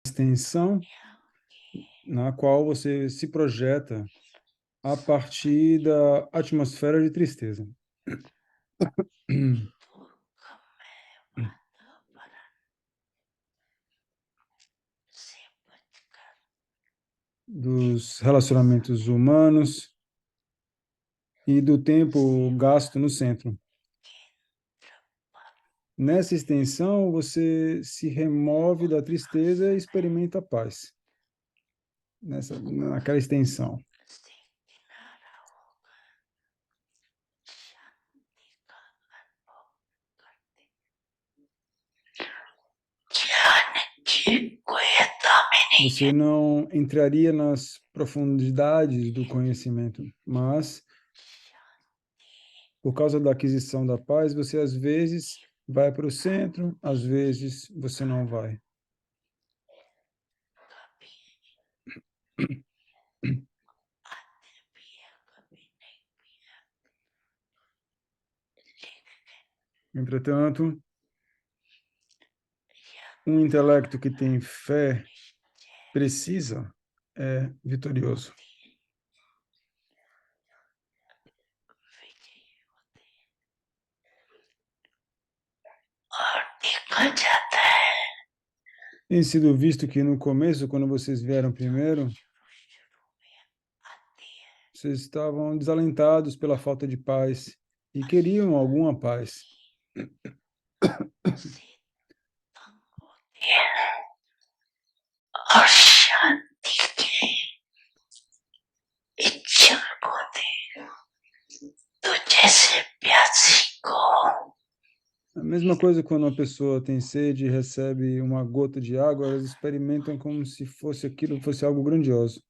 extensão na qual você se projeta a partir da atmosfera de tristeza. Dos relacionamentos humanos e do tempo gasto no centro. Nessa extensão, você se remove da tristeza e experimenta a paz. Naquela extensão. Você não entraria nas profundidades do conhecimento, mas, por causa da aquisição da paz, você às vezes vai para o centro, às vezes você não vai. Entretanto, um intelecto que tem fé precisa é vitorioso. Tem sido visto que no começo, quando vocês vieram primeiro, vocês estavam desalentados pela falta de paz e queriam alguma paz. A mesma coisa quando uma pessoa tem sede e recebe uma gota de água, elas experimentam como se fosse aquilo, fosse algo grandioso.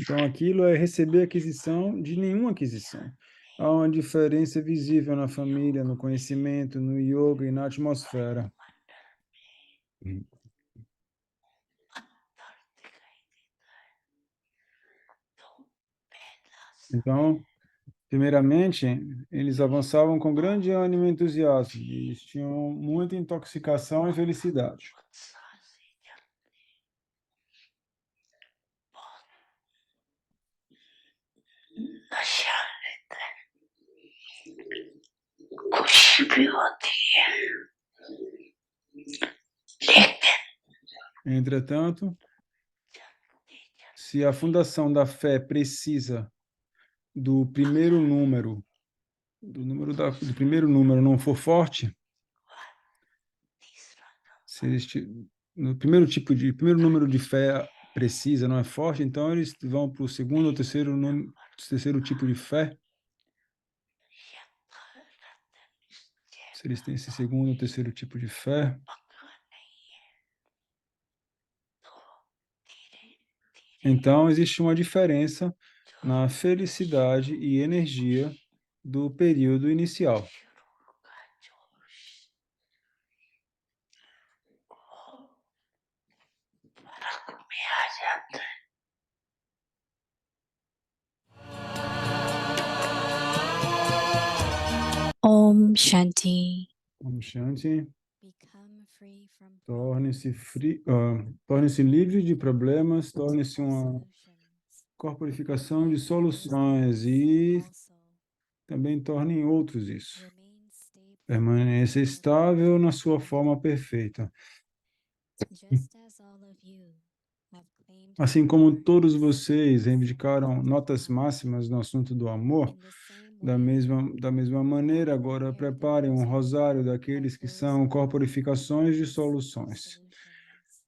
Então, aquilo é receber aquisição de nenhuma aquisição. Há uma diferença visível na família, no conhecimento, no yoga e na atmosfera. Então, primeiramente, eles avançavam com grande ânimo e entusiasmo. Eles tinham muita intoxicação e felicidade. Entretanto, se a fundação da fé precisa do primeiro número, do primeiro número não for forte, se eles no primeiro número de fé precisa não é forte, então eles vão para o segundo ou terceiro tipo de fé. Se eles têm esse segundo ou terceiro tipo de fé, então existe uma diferença na felicidade e energia do período inicial. Om Shanti. Om Shanti. Become free from Torne-se livre de problemas, torne-se uma corporificação de soluções e também torne em outros isso. Permaneça estável na sua forma perfeita. Assim como todos vocês reivindicaram notas máximas no assunto do amor, da mesma maneira, agora preparem um rosário daqueles que são corporificações de soluções.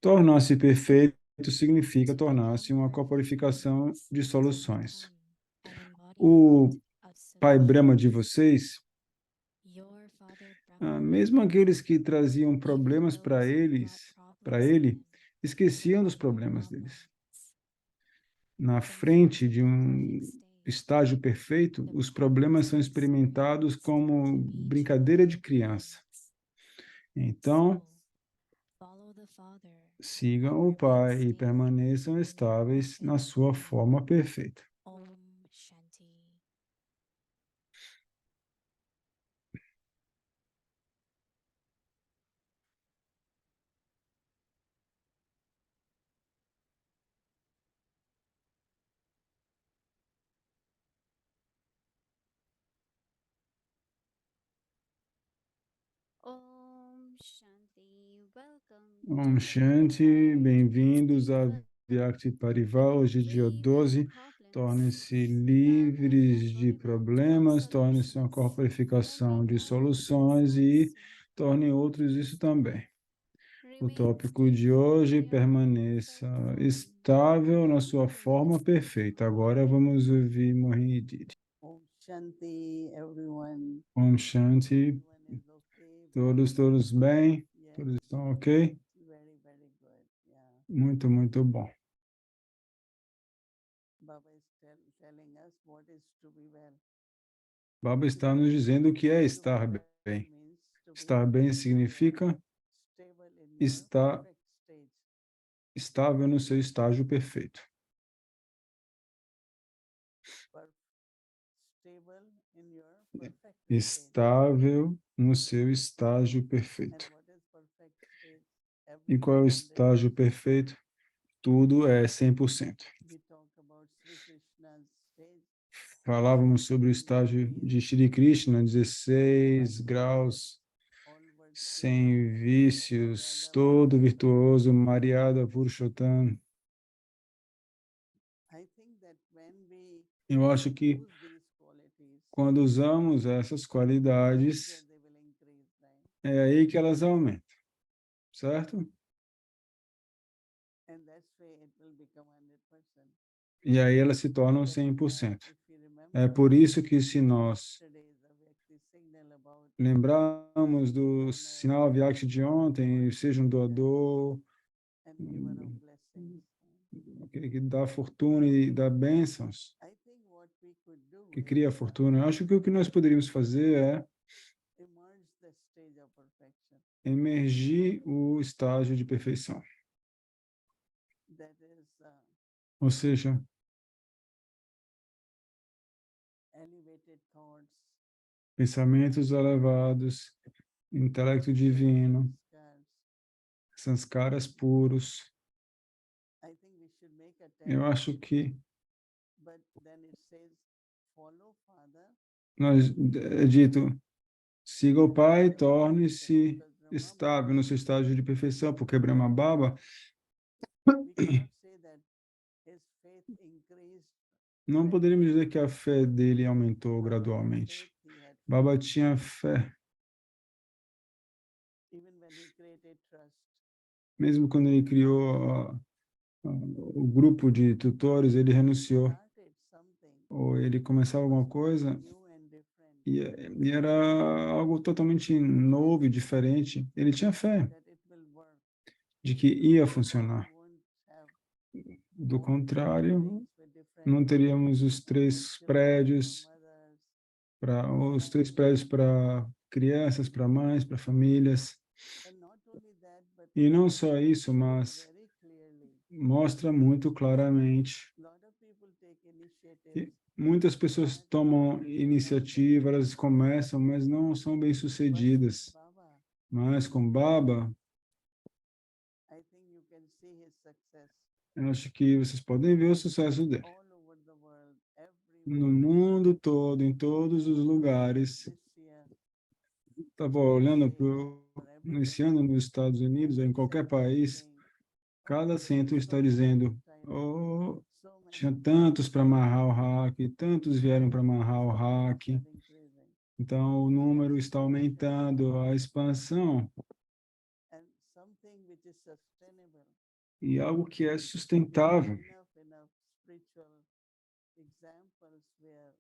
Tornar-se perfeito significa tornar-se uma corporificação de soluções. O Pai Brahma de vocês, mesmo aqueles que traziam problemas para ele, esqueciam dos problemas deles. Na frente de um estágio perfeito, os problemas são experimentados como brincadeira de criança. Então, sigam o Pai e permaneçam estáveis na sua forma perfeita. Om Shanti. Om Shanti, welcome Om to Shanti, Bhagavad bem-vindos a Gita. Vyakti Parival. Hoje, dia Free from 12. problems, Tornem-se become livres de embodiment of problemas, tornem-se uma solutions, corporificação de ending others soluções e also. tornem outros isso também. O Remain tópico de stable in hoje, your permaneça perfect form. estável na sua Remember forma yesterday. perfeita. Agora vamos ouvir Mohini Didi. Om Shanti, everyone. Om Shanti, Everyone is okay. todos bem? Yes, Todos estão ok? very, very good. Yeah. Muito bom. Baba is telling us what is to be well. Baba está nos dizendo o que é To be estar well bem. means to be Estar bem significa stable in your estar perfect stage. estável no seu estágio perfeito. Stable in your perfect state. Estável no seu estágio And perfeito. what is perfect state? E qual é o estágio perfeito? Tudo é 100%. We talk about Sri Krishna's stage. Falávamos sobre o estágio de Shri Krishna, 16 graus, All words sem vícios, todo virtuoso, Mariada Purushottam. I think that when we Eu acho que use these qualities, quando usamos essas that's qualidades, where they will increase, right? é aí que elas aumentam, certo? And that's why it will become 100%. E aí elas se tornam That, 100%. if you É remember por isso que se nós yesterday's Avyakti signal about lembrarmos do sinal Avyakti de ontem, seja um doador, and giver of blessings, aquele que dá fortuna e dá bênçãos, I think what we could do que cria is fortuna. Eu acho que o que nós poderíamos fazer é emerge the stage of perfection. emergir o estágio de perfeição. That is Ou seja, elevated thoughts, pensamentos elevados, intelecto divino, sanskars. sanskaras puros. I think we should make a Eu attempt, acho que but then it says follow Father. nós, é dito, siga o Pai, torne-se estável no seu estágio de perfeição, porque Brahma Baba We cannot say that his faith increased. não poderíamos dizer que a fé dele aumentou How much gradualmente. faith he had, Baba tinha fé, even when he created trust. mesmo quando ele criou o grupo de tutores, ele renunciou, Started something ou ele começava alguma coisa new and different, e era algo totalmente novo e diferente. Ele tinha fé that it will work. de que ia Otherwise, funcionar. we won't have Do all contrário, buildings with different não teríamos os três children prédios for mothers. os três prédios para crianças, para mães, para famílias. And not only that, but E não só isso, shows mas very clearly. mostra muito claramente. A lot of people take initiatives. E muitas pessoas tomam iniciativa, elas começam, mas não são But with bem-sucedidas. Baba, Mas com Baba, I think you can see his success eu acho que vocês podem ver o sucesso dele. all over the world, No everywhere. mundo todo, em todos os lugares. This year, Estava olhando or every esse ano country, nos Estados Unidos, ou em every qualquer center is país, saying, cada there is centro so está much dizendo: time, oh, so many tinha people, tantos para amarrar o hack, tantos vieram para amarrar o so hack. numbers are increasing. Então, o número está aumentando, a expansão, And something which is sustainable. e algo que é There sustentável. are enough spiritual examples where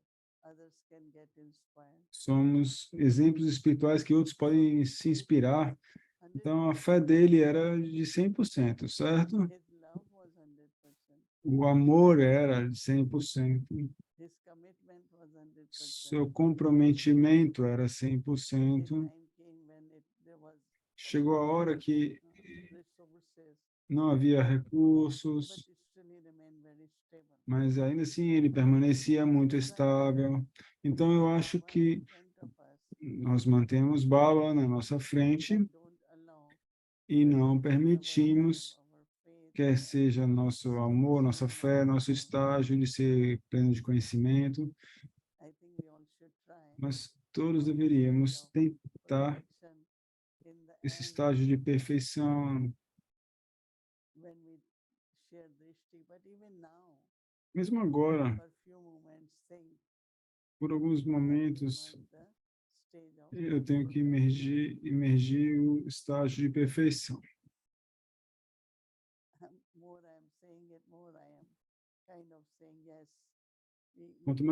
others can get inspired. Somos exemplos espirituais que outros podem se inspirar. 100%. Então, a fé dele era de 100%, certo? His love was 100%. O amor era de 100%. His commitment was 100%. Seu comprometimento era A 100%. time came when there was Chegou a hora que resources. não havia but recursos, still he remained very stable. mas ainda assim ele permanecia muito estável. Então eu acho Baba que in front of us, nós mantemos Baba na nossa frente but don't allow e não our love, permitimos, our faith, quer seja nosso amor, nossa fé, nosso estágio de ser pleno de conhecimento, I think we all should try mas todos deveríamos tentar perfection in the esse end estágio de perfeição, when we share drishti, but even now, mesmo agora, for few moments, think por alguns I have to momentos, emerge the stage of eu tenho que perfection. imergir o estágio de perfeição. More I am saying it, more I am kind of saying yes. Quanto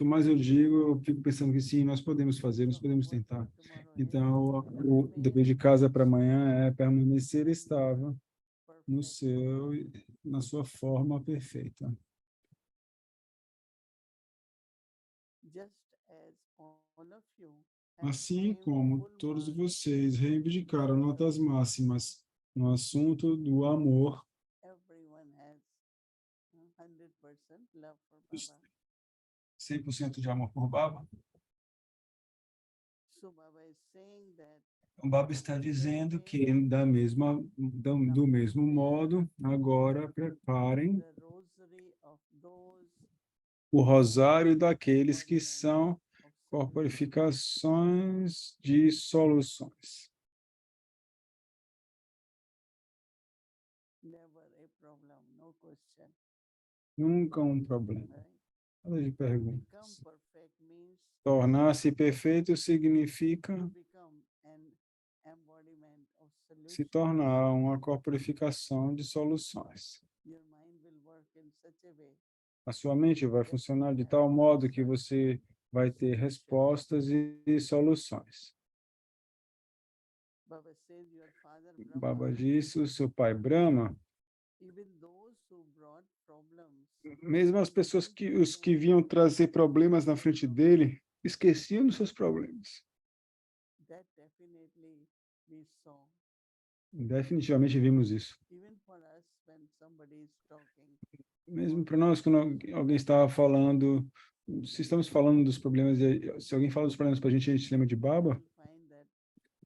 mais eu digo, eu fico pensando que sim, nós podemos fazer, nós podemos tentar. Então, o dever de casa para amanhã é permanecer estável na sua forma perfeita. Just as all of you Assim como todos vocês reivindicaram notas máximas no assunto do amor, everyone has 100% love for Baba. 100% de amor por Baba, So Baba is saying that o Baba está dizendo que do mesmo modo, agora preparem the rosary of those o rosário daqueles que são of corporificações de soluções. never a problem, no question. Nunca um problema. Right? Nada de perguntas. Become perfect means Tornar-se perfeito significa to become an embodiment of se solution. tornar uma corporificação de soluções. Your mind will work in such a way A sua mente vai funcionar de tal modo que você vai ter respostas e soluções. Baba says your father Baba Brahma, disse, o seu pai Brahma, even those who brought problems, mesmo os que vinham trazer problemas na frente dele, esqueciam dos seus problemas. that definitely we saw. Definitivamente vimos isso. Even for us, when somebody is talking, Mesmo para nós, quando alguém estava falando, se estamos falando dos problemas, se alguém fala dos problemas para a gente lembra de Baba, you'll find that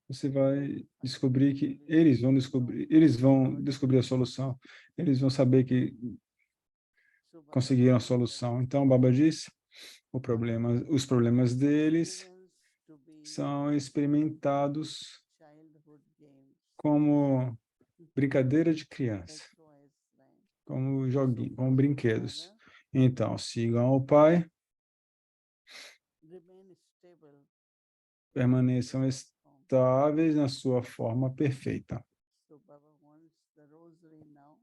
você vai descobrir que eles vão descobrir a solução. Eles vão saber que so Baba conseguiram a says that solução. Então, Baba disse, os problemas deles experience to be são experimentados childhood games, como brincadeira de criança, XYZ, right? como joguinho, como brinquedos. Então, sigam o Pai, Remain stable. permaneçam estáveis na sua forma perfeita. So Baba wants the rosary now.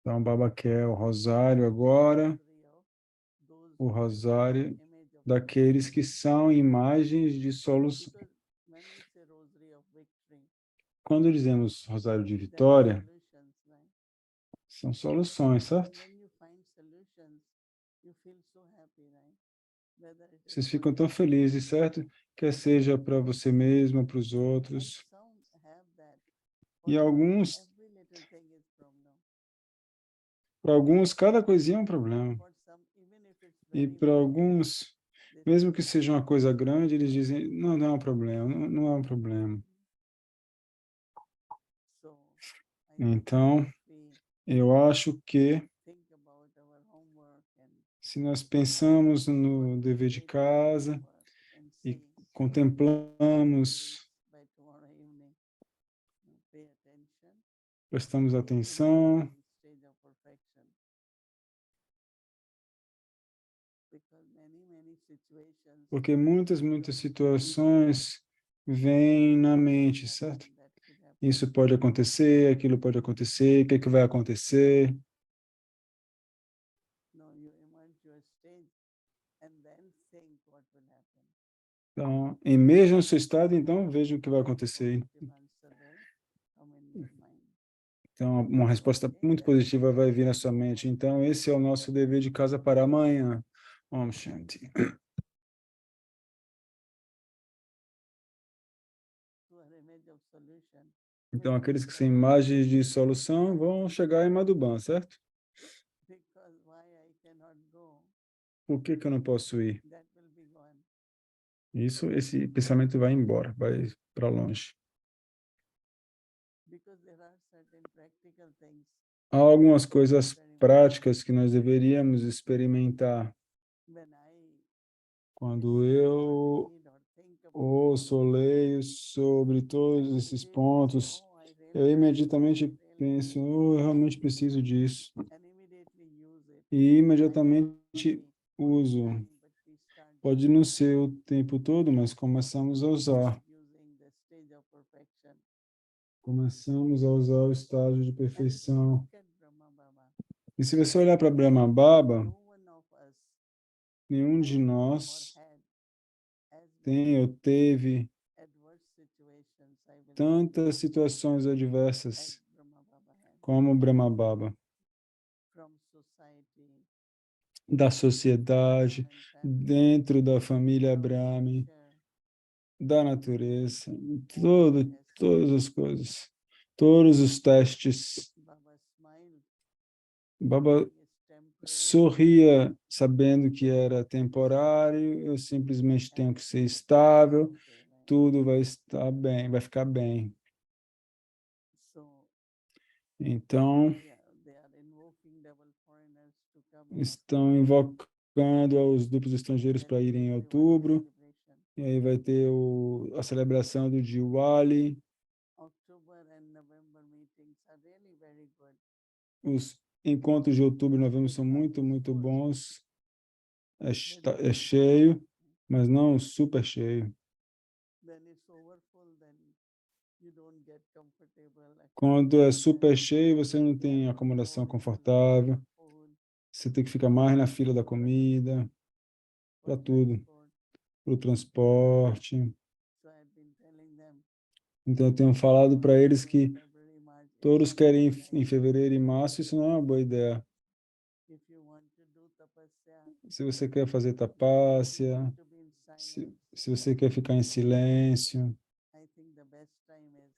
Então, Baba quer o rosário agora, Rosary of those o who are rosário image of daqueles que são imagens de solução. because when we say rosary of victory, Quando dizemos rosário de there are vitória, solutions, right? são soluções, certo? When you find solutions, you feel so happy, right? Whether it is Vocês for ficam tão you, felizes, certo? Quer seja para você mesmo, para os and outros. some have that. E For some, alguns, every little thing is problem. para alguns, cada coisinha é um problema. For some, even if it's E very para big, alguns, they mesmo say, que seja uma coisa grande, eles dizem, não, não é um problema, não é um problema. so I think Então, we eu acho que think about our homework and se nós pensamos no dever de casa and e see contemplamos, by tomorrow evening, pay attention. prestamos to atenção, the stage of perfection. Because many situations porque muitas situações vêm na mente, certo? that could happen. Isso pode acontecer, aquilo pode acontecer, o que é que vai acontecer? No, you emerge your stage and then think what will happen. Então, emerja no seu estado, então veja o que vai acontecer. Positive answer will come in your mind. Então, uma resposta muito positiva vai vir na sua mente. Então, esse é o nosso dever de casa para amanhã. Om Shanti. To our image of solution, Então, aqueles que têm imagens de solução vão chegar em Madhuban, certo? because why I cannot go, Por que que eu não posso ir? that will be gone. Esse pensamento vai embora, vai para longe. Because there are certain practical things Há algumas coisas práticas que nós deveríamos experimentar when I quando eu read or think about ouço ou leio sobre todos esses pontos. oh, I Eu really imediatamente really penso, oh, eu realmente preciso disso. and immediately use it. E I imediatamente only uso. time, but we start Pode não ser o tempo todo, mas começamos a usar. using the stage of perfection. Começamos a usar o estágio de And if you perfeição. look at Brahma Baba, E se você olhar para Brahma Baba, no one of us nenhum de had or nós had as tem ou many teve adverse situations, I will say, tantas situações as adversas Brahma Baba had como Brahma Baba, from society, da sociedade, Brahmin family, dentro da família from Brahmi, nature, da natureza, every aspect. todas as coisas, todos os testes. Baba smiled, Baba knowing it's temporary, sorria sabendo que era temporário, eu simplesmente tenho que ser everything estável, will stay right. tudo vai estar bem, vai ficar bem. So Então, they are invoking double foreigners to come in estão October. invocando aos duplos estrangeiros para irem em Celebrate Diwali outubro, celebration. e aí vai ter a celebração do Diwali. October and November meetings are really very good. Os encontros de outubro e novembro são muito, muito bons. É cheio, mas não super cheio. When it's overfull, then you don't get comfortable. Quando é super cheio, você não tem acomodação confortável. Você tem que ficar mais na fila da comida, para tudo, para o transporte. So I've been telling them, Então, eu tenho falado para eles que February, March, it's todos not querem good. em fevereiro e março, isso não é uma boa ideia. If you want to do tapasya, Se você quer fazer if you tapasya, want to be in silence, se você quer ficar em silêncio, I think the best time is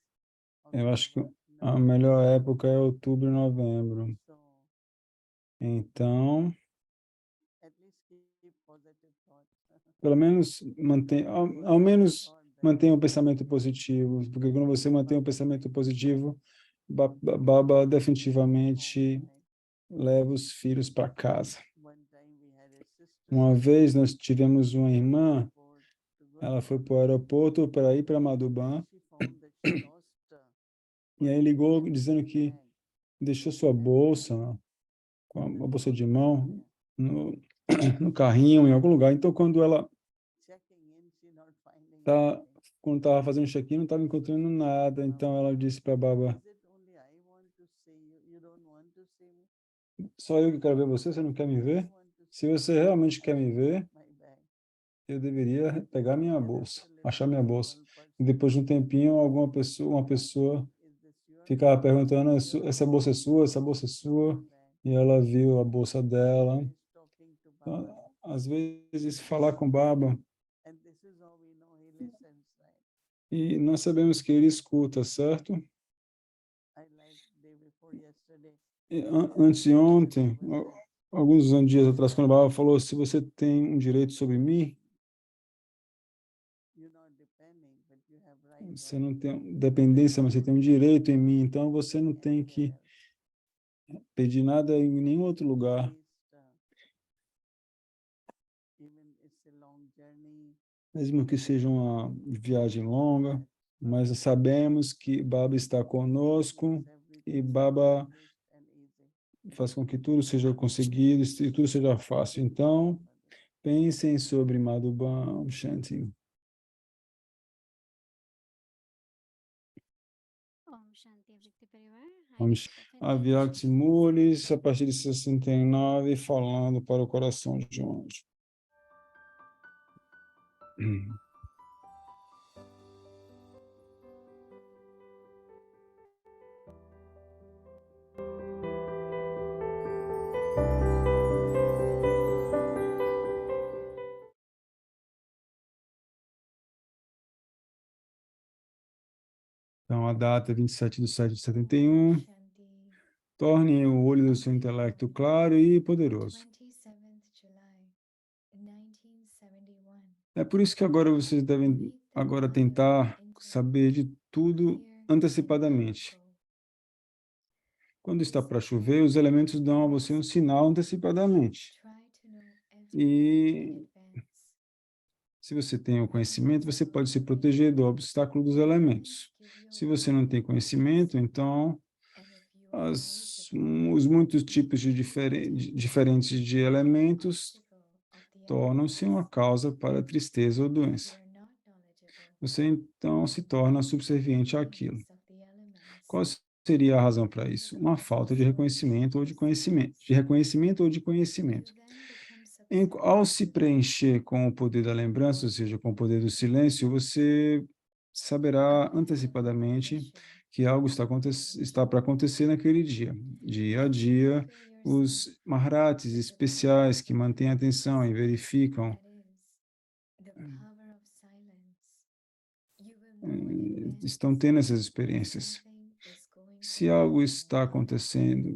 eu acho que October, a November. melhor época é outubro e novembro. So Então, at least keep positive thoughts. pelo menos ao menos mantenha um pensamento positivo, porque quando você mantém um pensamento positivo, Baba definitivamente leva os filhos para casa. One time we had a sister Uma vez nós tivemos uma irmã, ela foi para o aeroporto para ir para Madhuban, she found that she lost e aí ligou dizendo que bag. deixou sua bolsa, com a bolsa de mão, no carrinho, em algum lugar. Então, Checking in, she not finding tá, anything. quando estava fazendo check-in, não estava encontrando nada. Então, ela disse para Baba, Is it only I want to see you? You don't want to see me? só eu que quero ver você, você não quer me I ver? want to Se see você realmente quer me ver, my bag. eu deveria pegar minha And bolsa, after achar little minha while, bolsa. one E person depois de um tempinho, uma pessoa is this yours? ficava perguntando, essa bolsa é sua, essa bolsa é sua? E ela viu a bolsa dela. Is talking to Baba. Então, às vezes, falar com Baba, And this is how we know he listens, right? e nós sabemos que ele escuta, certo? I like day before yesterday. E, antes de ontem, alguns dias atrás, quando Baba falou, se você tem um direito sobre mim, You're not depending, but you have right você on não me. tem dependência, mas você tem um direito em mim, então você não tem que pedir nada em nenhum outro lugar. Even it's a long journey, Mesmo que seja uma viagem longa, mas sabemos que Baba está conosco e Baba and easy. faz com que tudo seja conseguido e tudo seja fácil. Então, pensem sobre Madhuban Shanti. Om Shanti Vritti Parivar. Vamos a Vyakti Mulis, a partir de 69, falando para o coração de um anjo. Então, Então, a data é 27/7/71. Torne o olho do seu intelecto claro e poderoso. 27th July, 1971. É por isso que agora vocês devem agora tentar saber de tudo antecipadamente. Quando está para chover, os elementos dão a você um sinal antecipadamente. Try to know everything E in advance. se você tem o conhecimento, você pode se proteger do obstáculo dos elementos. Se você não tem conhecimento, então And if you are knowledgeable, os muitos tipos de diferentes de elementos obstacle of the tornam-se uma causa para tristeza ou If you doença. are not knowledgeable, Você então se torna subserviente àquilo. elements of the elements Qual seria a razão para isso? Uma falta de reconhecimento ou de conhecimento, de reconhecimento ou de conhecimento. you then become Ao se subservient preencher com o poder da lembrança, ou seja, com o poder do silêncio, você saberá antecipadamente que algo está para acontecer naquele dia. Dia a dia, os maharatis especiais que mantêm a atenção e verificam that is the power of silence. You will know in advance estão tendo essas if experiências. something is going to Se algo happen está acontecendo,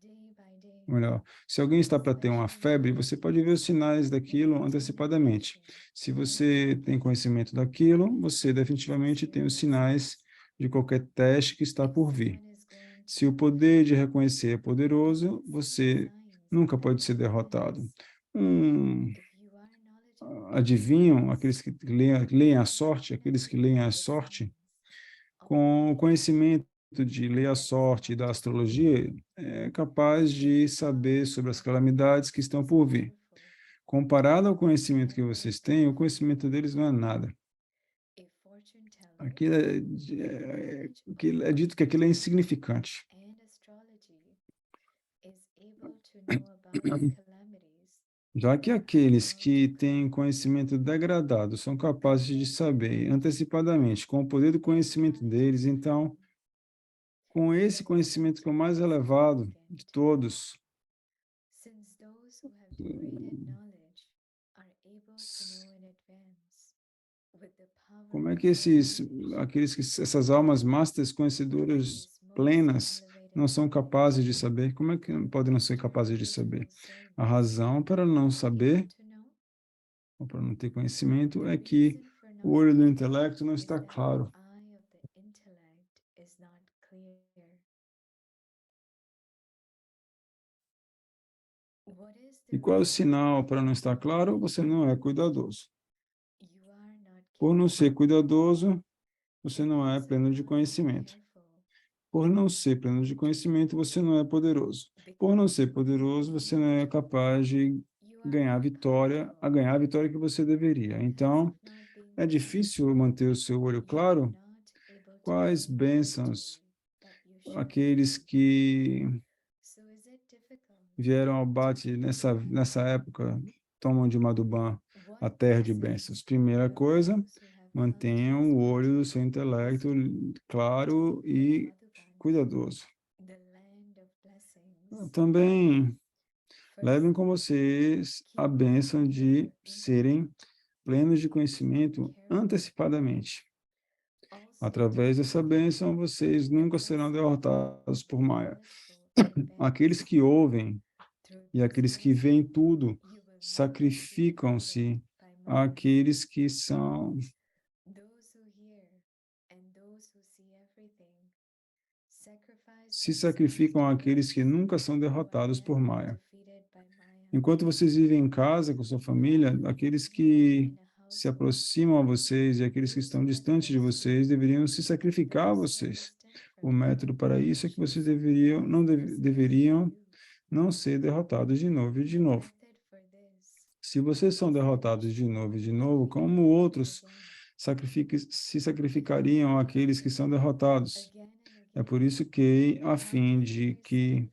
day by day. melhor, se alguém está para ter uma febre, você pode ver os sinais daquilo antecipadamente. Se você tem conhecimento daquilo, você definitivamente tem os sinais de qualquer teste que está por vir. Someone is going Se o to poder de reconhecer é poderoso, você nunca pode ser derrotado. if you are knowledgeable Adivinham, aqueles que leem a sorte, aqueles que leem a sorte, com o conhecimento de ler a sorte e da astrologia, é capaz de saber sobre as calamidades que estão por vir. Comparado ao conhecimento que vocês têm, o conhecimento deles não é nada. a fortune teller Aquilo é dito que aquilo é insignificante. and astrology is able to know about calamities, Já que aqueles que têm conhecimento degradado são capazes de saber antecipadamente, com o poder do conhecimento deles, então, com esse conhecimento que é o mais elevado de todos, since those who have great knowledge are able to know in advance with the power como é of que silence, essas almas masters conhecedoras these most plenas elevated não são ones, capazes de saber? Como é que podem não ser capazes de saber? A razão para não saber, to know, ou para não ter conhecimento, é the que reason for o not olho do knowing intelecto não is está that the claro. eye of the intellect is not clear. What is the E qual é o reason sinal para não estar claro? Você não é cuidadoso. you are not Por não ser careful? cuidadoso, você não é Because of pleno de not being conhecimento. careful, Por não ser pleno de conhecimento, você não é poderoso. Por não ser poderoso, você não é capaz de you are ganhar a not vitória, powerful. a ganhar a vitória que você deveria. Então, Because of not being é difícil manter o seu olho you are claro. not able to Quais gain the bênçãos victory that you should. aqueles que So is it difficult? vieram ao bate nessa época tomam de Madhuban a terra de bênçãos? Primeira coisa, mantenham o olho do seu intelecto claro e cuidadoso. The land of blessings. Também levem First, com vocês a bênção de serem plenos de conhecimento antecipadamente. also Através dessa bênção, vocês nunca serão derrotados por Maya. Aqueles que ouvem e aqueles que veem tudo sacrificam-se àqueles que são those who hear and those who see everything sacrifice se themselves sacrificam to àqueles que those nunca são who are derrotados por never Maya. defeated by Maya. Enquanto vocês vivem em casa com sua família, aqueles que se aproximam a vocês e aqueles que estão distantes de vocês deveriam se sacrificar a vocês. O método para isso é que vocês deveriam não ser derrotados de novo e de novo. Se vocês são derrotados de novo e de novo, como outros se sacrificariam àqueles que são derrotados? É por isso que, a fim de que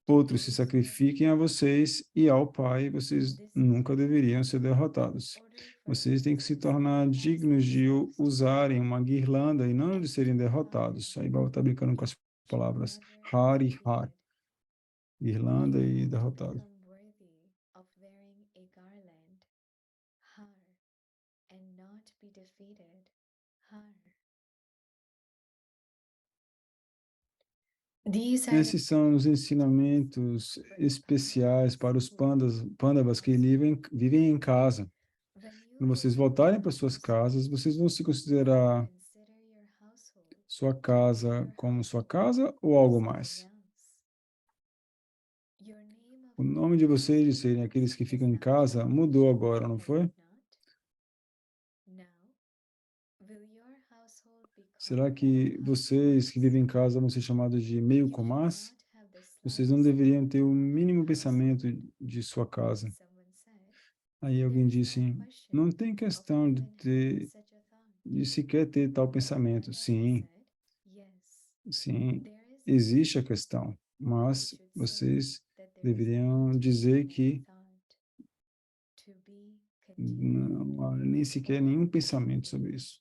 outros se sacrifiquem a vocês e ao Pai, vocês nunca deveriam ser derrotados. Vocês têm que se tornar dignos de usarem uma guirlanda e não de serem derrotados. Aí Baba está brincando com as palavras Hari, Har, guirlanda e derrotado. These are the Esses são os ensinamentos especiais para os pândavas que vivem em casa. when you Quando vocês go to voltarem your para suas household, casas, vocês vão se considerar consider your household sua casa como sua casa ou algo mais? something else. Your name of O nome de vocês, de serem aqueles que ficam em casa, mudou agora, não foi? Now, will your household become Será one que house vocês que comas? vivem em casa vão ser chamados de meio You should comás? not have the Vocês não slightest deveriam doubt ter o about mínimo your pensamento household. de sua casa. Someone said, Aí alguém there is disse, no question não tem of questão even having such a thought. de sequer ter tal pensamento. And I Sim, said, yes, sim, there is a existe a question. questão, mas You should say vocês that there is deveriam not dizer even que a thought to be não continued há nem sequer nenhum pensamento sobre isso.